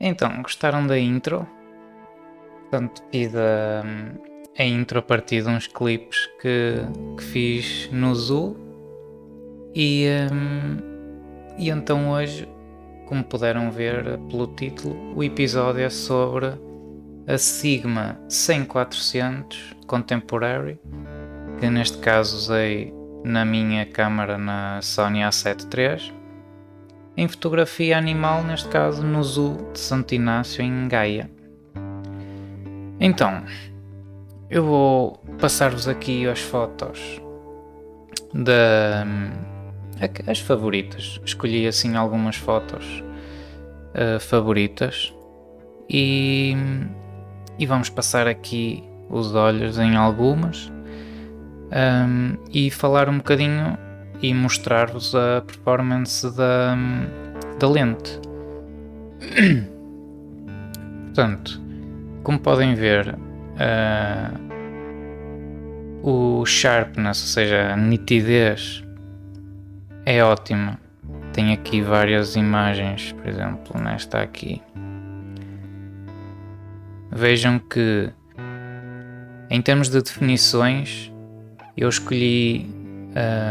Então, gostaram da intro? Portanto, fiz a intro a partir de uns clipes que fiz no Zoo e então hoje, como puderam ver pelo título, o episódio é sobre a Sigma 100-400 Contemporary, que neste caso usei na minha câmara na Sony A7 III, em fotografia animal, neste caso no Zoo de Santo Inácio em Gaia. Então, eu vou passar-vos aqui as fotos as favoritas. Escolhi assim algumas fotos favoritas e vamos passar aqui os olhos em algumas e falar um bocadinho e mostrar-vos a performance da lente. Portanto, como podem ver, o sharpness, ou seja, a nitidez é ótima. Tem aqui várias imagens, por exemplo, nesta aqui. Vejam que em termos de definições eu escolhi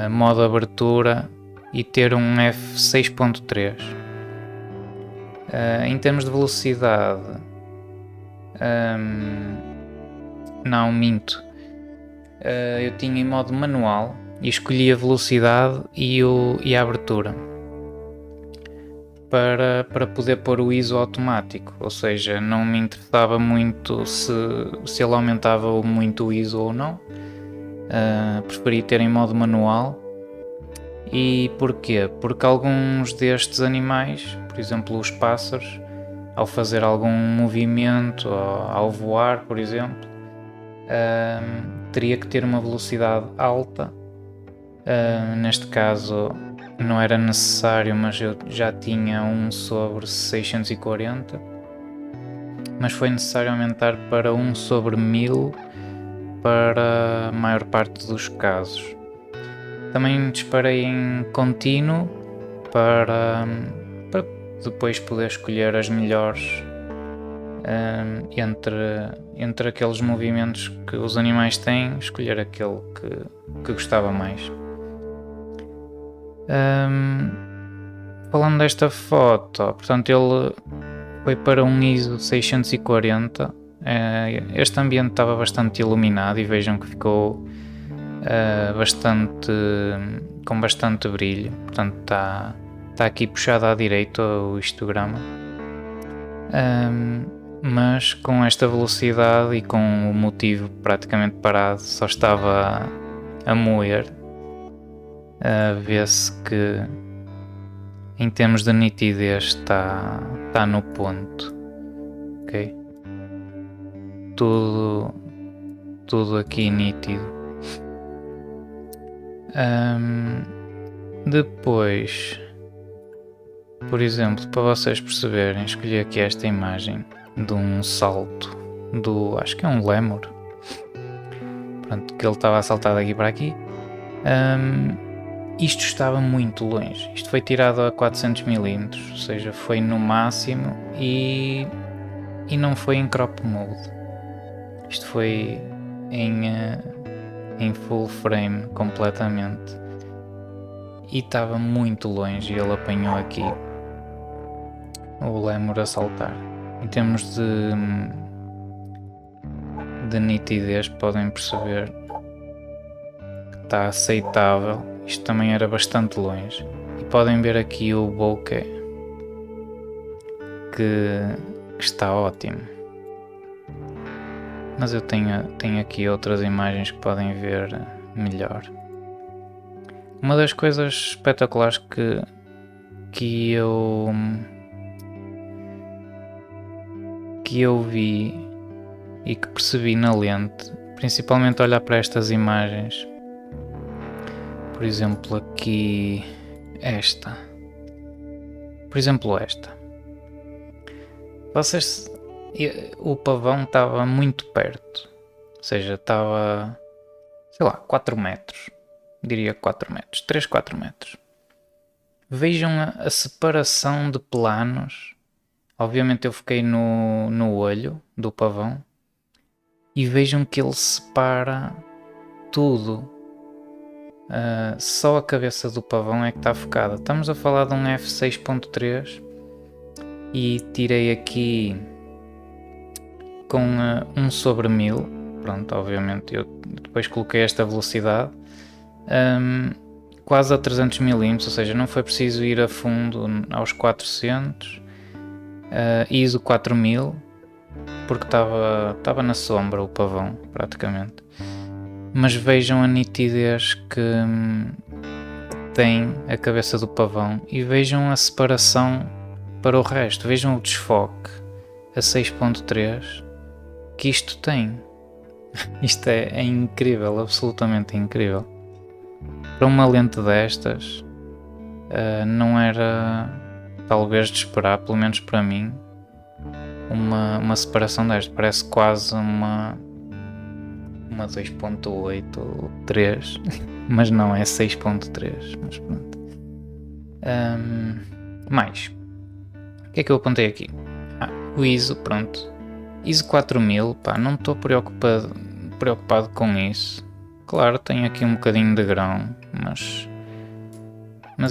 modo abertura e ter um f6.3. Em termos de velocidade, não minto, eu tinha em modo manual e escolhi a velocidade e a abertura para poder pôr o ISO automático, ou seja, não me interessava muito se ele aumentava muito o ISO ou não. Preferi ter em modo manual. E porquê? Porque alguns destes animais, por exemplo os pássaros, ao fazer algum movimento, ao voar, por exemplo, teria que ter uma velocidade alta. Neste caso não era necessário, mas eu já tinha 1/640, mas foi necessário aumentar para 1/1000 para a maior parte dos casos. Também disparei em contínuo para depois poder escolher as melhores entre aqueles movimentos que os animais têm, escolher aquele que gostava mais. Falando desta foto, portanto ele foi para um ISO 640. Este ambiente estava bastante iluminado e vejam que ficou com bastante brilho, portanto está aqui puxado à direita o histograma, mas com esta velocidade e com o motivo praticamente parado, só estava a moer. Vê-se que em termos de nitidez está no ponto, ok? Tudo aqui nítido. Depois, por exemplo, para vocês perceberem, escolhi aqui esta imagem de um salto acho que é um lémur. Pronto, que ele estava a saltar daqui para aqui. Isto estava muito longe. Isto foi tirado a 400mm, ou seja, foi no máximo e não foi em crop mode. Isto foi em full frame completamente e estava muito longe e ele apanhou aqui o lémur a saltar. Em termos de nitidez podem perceber que está aceitável. Isto também era bastante longe e podem ver aqui o bokeh que está ótimo. Mas eu tenho aqui outras imagens que podem ver melhor. Uma das coisas espetaculares que eu vi e que percebi na lente, principalmente olhar para estas imagens, por exemplo aqui esta, o pavão estava muito perto, ou seja, estava, sei lá, 4 metros, diria 4 metros, 3, 4 metros. Vejam a separação de planos, Obviamente eu fiquei no olho do pavão e vejam que ele separa tudo. Só a cabeça do pavão é que está focada. Estamos a falar de um f6.3 e tirei aqui com 1/1000. Pronto, obviamente eu depois coloquei esta velocidade quase a 300 mm, ou seja, não foi preciso ir a fundo aos 400, ISO 4000, porque estava na sombra o pavão praticamente. Mas vejam a nitidez que tem a cabeça do pavão e vejam a separação para o resto, vejam o desfoque a 6.3 que isto tem. Isto é incrível, absolutamente incrível. Para uma lente destas não era talvez de esperar, pelo menos para mim, uma separação desta. Parece quase uma 2.8 ou 3, mas não, é 6.3, mas pronto. Mais, o que é que eu apontei aqui? O ISO, pronto, ISO 4000, pá, não estou preocupado com isso. Claro, tenho aqui um bocadinho de grão, mas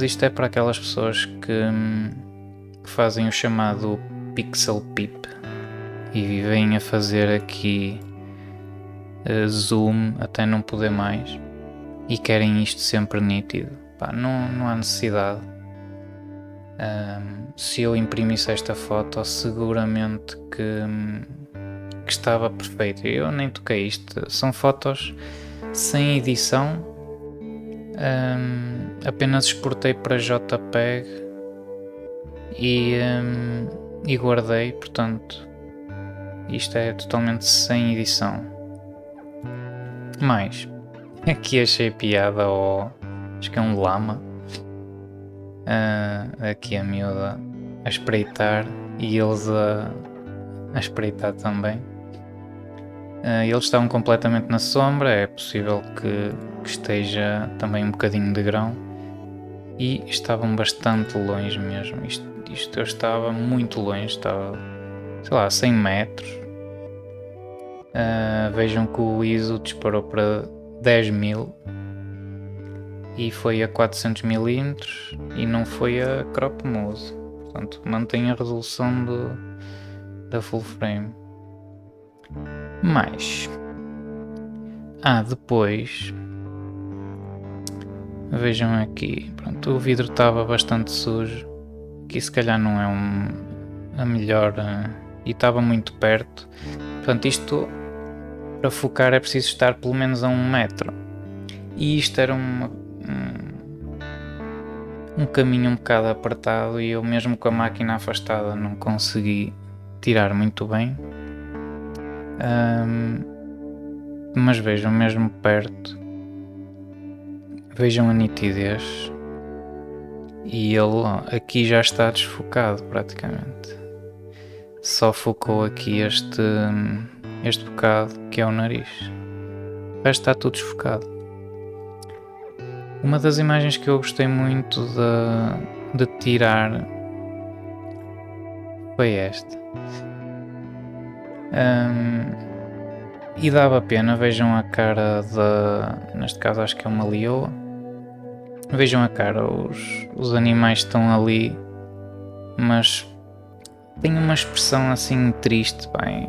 isto é para aquelas pessoas que fazem o chamado pixel peep e vivem a fazer aqui zoom até não poder mais e querem isto sempre nítido. Pá, não há necessidade. Se eu imprimisse esta foto, seguramente que estava perfeito. Eu nem toquei isto. São fotos sem edição. Apenas exportei para JPEG e guardei. Portanto, isto é totalmente sem edição. Mas aqui achei piada acho que é um lama. Aqui a miúda a espreitar e eles a espreitar também. Eles estavam completamente na sombra, é possível que esteja também um bocadinho de grão e estavam bastante longe mesmo. Isto eu estava muito longe, estava, sei lá, 100 metros. Vejam que o ISO disparou para 10.000 e foi a 400 mm e não foi a crop mode, portanto mantém a resolução da full frame. Mas depois vejam aqui, pronto, o vidro estava bastante sujo, que se calhar não é a melhor e estava muito perto. Portanto, isto para focar é preciso estar pelo menos a 1 metro e isto era um caminho um bocado apertado e eu mesmo com a máquina afastada não consegui tirar muito bem. Mas vejam mesmo perto, vejam a nitidez e ele aqui já está desfocado praticamente, só focou aqui este bocado que é o nariz, o resto está tudo desfocado. Uma das imagens que eu gostei muito de tirar foi esta. E dava pena, vejam a cara neste caso acho que é uma leoa. Vejam a cara, os animais estão ali, mas tem uma expressão assim triste, bem,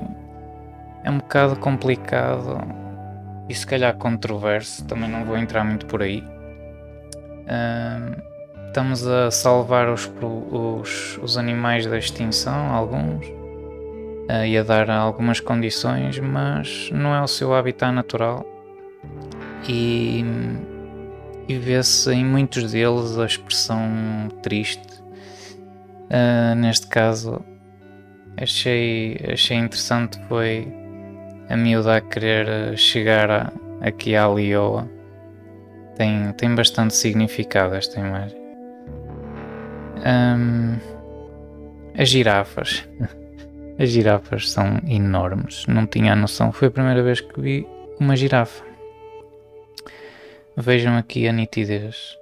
é um bocado complicado e se calhar controverso, também não vou entrar muito por aí. Estamos a salvar os animais da extinção, alguns, e a dar algumas condições, mas não é o seu habitat natural e vê-se em muitos deles a expressão triste. Neste caso achei interessante, foi a miúda a querer chegar aqui à leoa. Tem bastante significado esta imagem. As girafas. As girafas são enormes. Não tinha a noção. Foi a primeira vez que vi uma girafa. Vejam aqui a nitidez.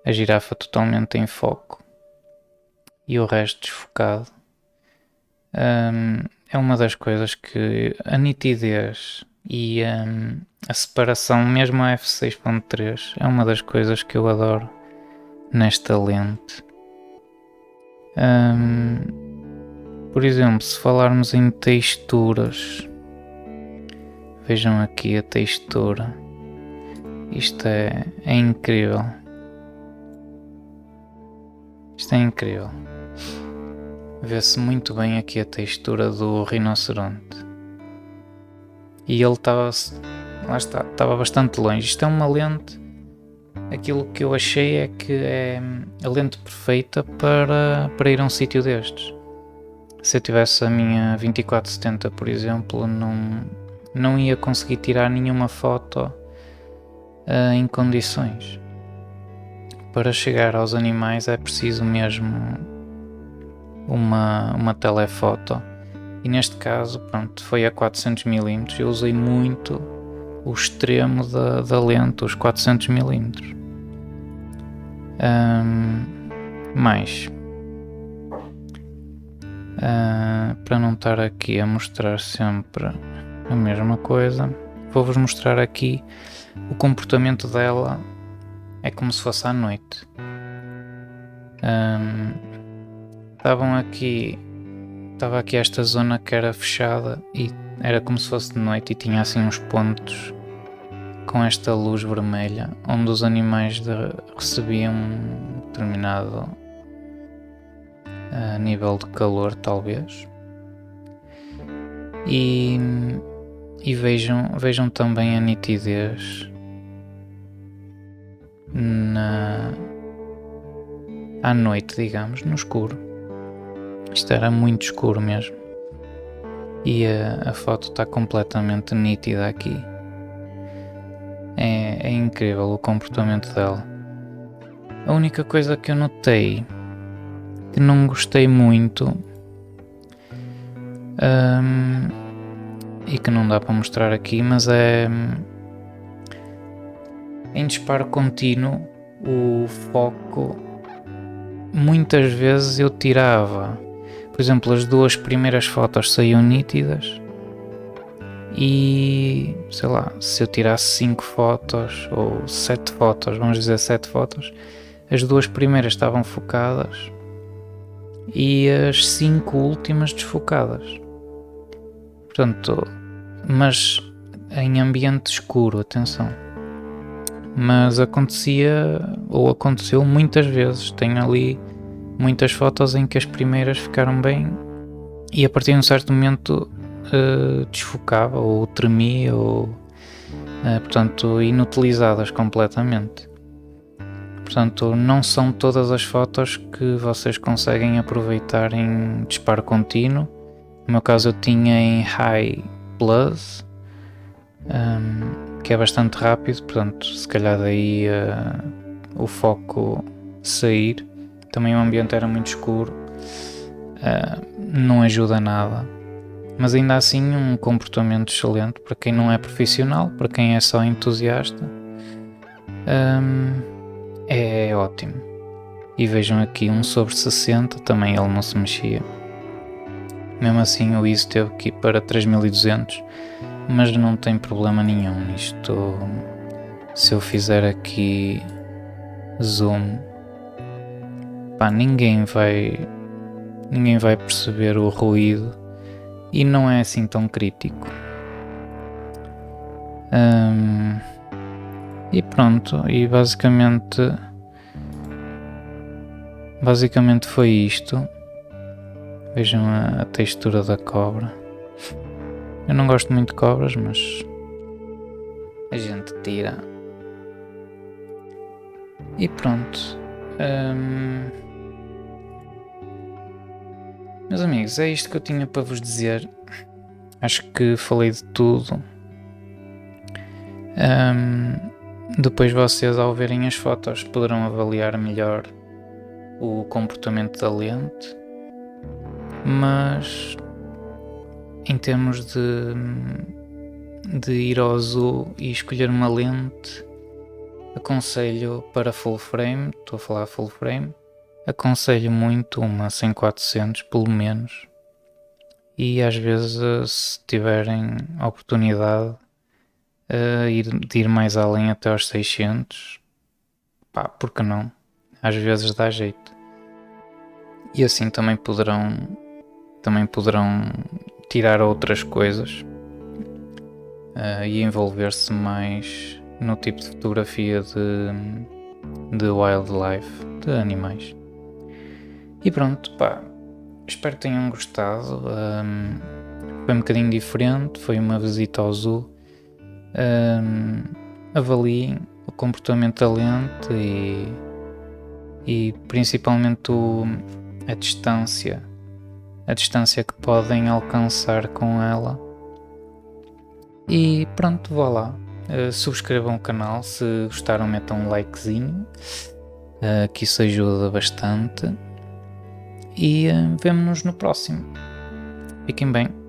A girafa totalmente em foco. E o resto desfocado. É uma das coisas que a nitidez e a separação, mesmo a f6.3, é uma das coisas que eu adoro nesta lente. Por exemplo, se falarmos em texturas, vejam aqui a textura, isto é incrível, isto é incrível, vê-se muito bem aqui a textura do rinoceronte, e ele estava bastante longe. Isto é uma lente, aquilo que eu achei é que é a lente perfeita para ir a um sítio destes. Se eu tivesse a minha 24-70, por exemplo, não ia conseguir tirar nenhuma foto em condições. Para chegar aos animais é preciso mesmo uma telefoto. E neste caso, pronto, foi a 400mm. Eu usei muito o extremo da lente, os 400mm. Mais... para não estar aqui a mostrar sempre a mesma coisa, vou-vos mostrar aqui o comportamento dela. É como se fosse à noite. Estava aqui esta zona que era fechada e era como se fosse de noite, e tinha assim uns pontos com esta luz vermelha onde os animais recebiam um determinado nível de calor, talvez. E vejam também a nitidez à noite, digamos, no escuro. Isto era muito escuro mesmo, e a foto está completamente nítida aqui. É incrível o comportamento dela. A única coisa que eu notei que não gostei muito, e que não dá para mostrar aqui, mas é em disparo contínuo o foco. Muitas vezes eu tirava, por exemplo, as duas primeiras fotos saíam nítidas, e sei lá, se eu tirasse 5 fotos ou 7 fotos, vamos dizer 7 fotos, as duas primeiras estavam focadas e as 5 últimas desfocadas. Portanto, mas em ambiente escuro, atenção. Mas aconteceu muitas vezes. Tenho ali muitas fotos em que as primeiras ficaram bem e a partir de um certo momento desfocava ou tremia, ou portanto inutilizadas completamente. Portanto, não são todas as fotos que vocês conseguem aproveitar em disparo contínuo. No meu caso eu tinha em High Plus, que é bastante rápido, portanto se calhar daí o foco sair. Também o ambiente era muito escuro, não ajuda nada, mas ainda assim um comportamento excelente para quem não é profissional, para quem é só entusiasta. É ótimo. E vejam aqui, 1/60, também ele não se mexia. Mesmo assim o ISO teve que ir para 3200, mas não tem problema nenhum. Isto, se eu fizer aqui zoom, ninguém vai perceber o ruído e não é assim tão crítico. E pronto, e basicamente foi isto. Vejam a textura da cobra. Eu não gosto muito de cobras, mas a gente tira. E pronto. Meus amigos, é isto que eu tinha para vos dizer. Acho que falei de tudo. Depois vocês, ao verem as fotos, poderão avaliar melhor o comportamento da lente, mas em termos de ir ao zoo e escolher uma lente, aconselho para full frame, estou a falar full frame, aconselho muito uma 100-400 pelo menos, e às vezes, se tiverem a oportunidade de ir mais além até aos 600, pá, porque não? Às vezes dá jeito. E assim também poderão tirar outras coisas e envolver-se mais no tipo de fotografia de wildlife, de animais. E pronto, pá, espero que tenham gostado. Foi um bocadinho diferente, foi uma visita ao zoo. Avaliem o comportamento da lente e principalmente a distância que podem alcançar com ela. E pronto, vá lá. Subscrevam o canal, se gostaram metam um likezinho, que isso ajuda bastante. E vemo-nos no próximo. Fiquem bem.